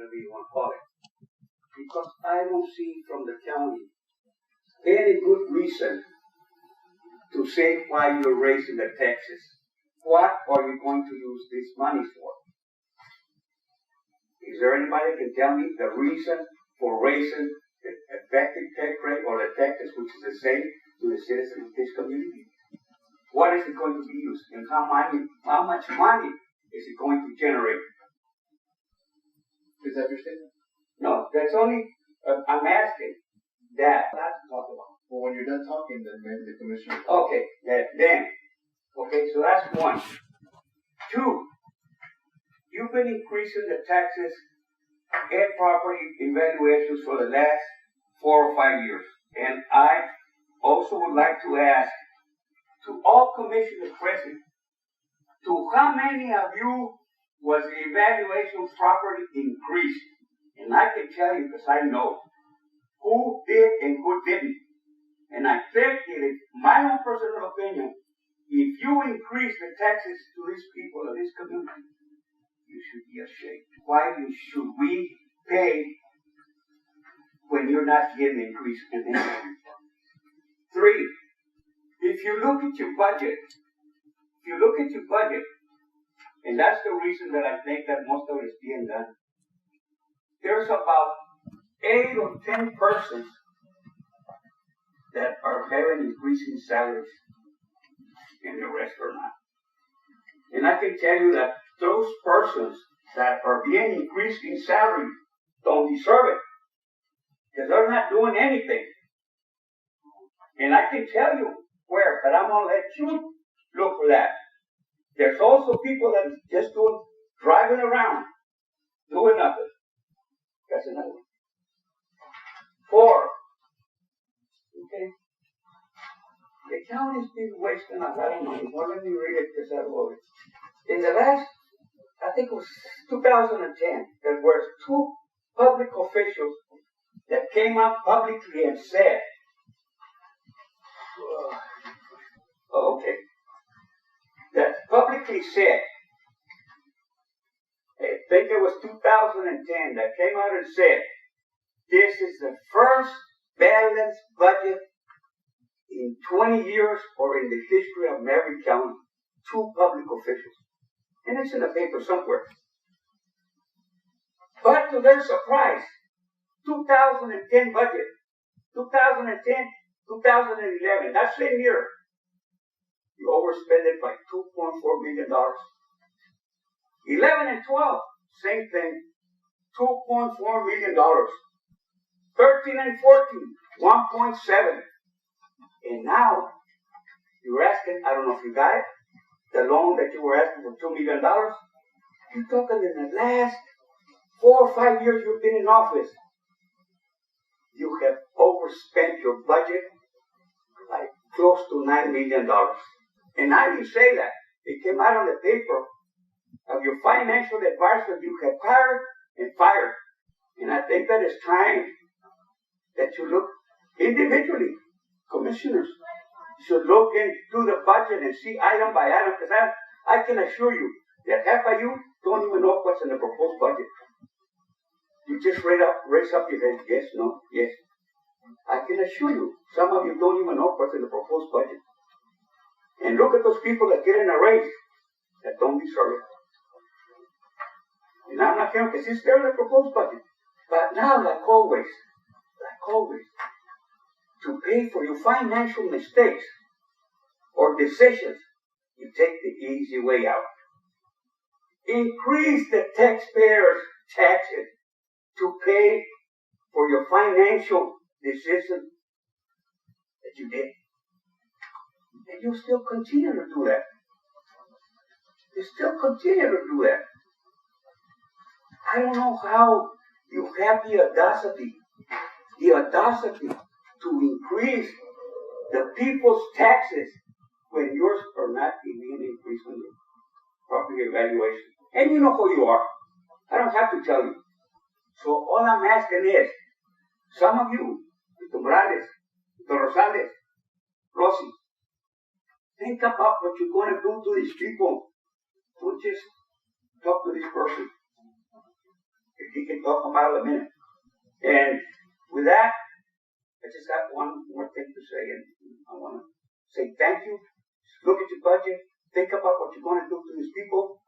whatever you want to call it. Because I don't see from the county any good reason to say why you're raising the taxes. What are you going to use this money for? Is there anybody that can tell me the reason for raising the effective tax rate or the taxes, which is the same to the citizens of this community? What is it going to be used, and how much money is it going to generate? Is that your statement? No, that's only, I'm asking that. That's to talk about. Well, when you're done talking, then maybe the commissioner. Okay, then. Okay, so that's one. Two, you've been increasing the taxes and property evaluations for the last 4 or 5 years. And I also would like to ask to all commissioners present, to how many of you was the evaluation of property increased? And I can tell you, because I know who did and who didn't. And I think it is my own personal opinion, if you increase the taxes to these people of this community, you should be ashamed. Why should we pay when you're not getting an increase in income? 3, if you look at your budget, and that's the reason that I think that most of it is being done, there's about 8 or 10 persons that are having increasing salaries, and the rest are not. And I can tell you that those persons that are being increased in salary don't deserve it, because they're not doing anything. And I can tell you where, but I'm going to let you look for that. There's also people that are just driving around, doing nothing. That's another one. 4, okay. The county's been wasting a lot of money. Well, let me read it because I wrote it. In the last, I think it was 2010, there were 2 public officials that came out publicly and said, that publicly said, I think it was 2010, that came out and said, this is the first balanced budget in 20 years or in the history of Mary County. 2 public officials. And it's in the paper somewhere. But to their surprise, 2010 budget, 2010, 2011, that same year, you overspent it by $2.4 million. 11 and 12, same thing, $2.4 million. 13 and 14, 1.7. And now, you're asking, I don't know if you got it, the loan that you were asking for $2 million. You're talking in the last 4 or 5 years you've been in office, you have overspent your budget by close to $9 million. And I didn't say that. It came out on the paper of your financial advisor you have hired and fired. And I think that it's time that you look individually. Commissioners should look into the budget and see item by item, because I can assure you that half of you don't even know what's in the proposed budget. You just raise up your hand, yes, no, yes. I can assure you, some of you don't even know what's in the proposed budget. And look at those people that get in a raise that don't deserve it. And I'm not here because it's there in the proposed budget. But now, like always, to pay for your financial mistakes or decisions, you take the easy way out. Increase the taxpayers' taxes to pay for your financial decision that you did. And you still continue to do that. I don't know how you have the audacity to increase the people's taxes when yours are not being increased on your property evaluation. And you know who you are. I don't have to tell you. So all I'm asking is, some of you, Mr. Morales, Mr. Rosales, Rossi, think about what you're going to do to these people. Don't just talk to this person. if he can talk about it a minute. And with that, I just got one more thing to say, and I want to say thank you. Look at your budget. Think about what you're going to do to these people.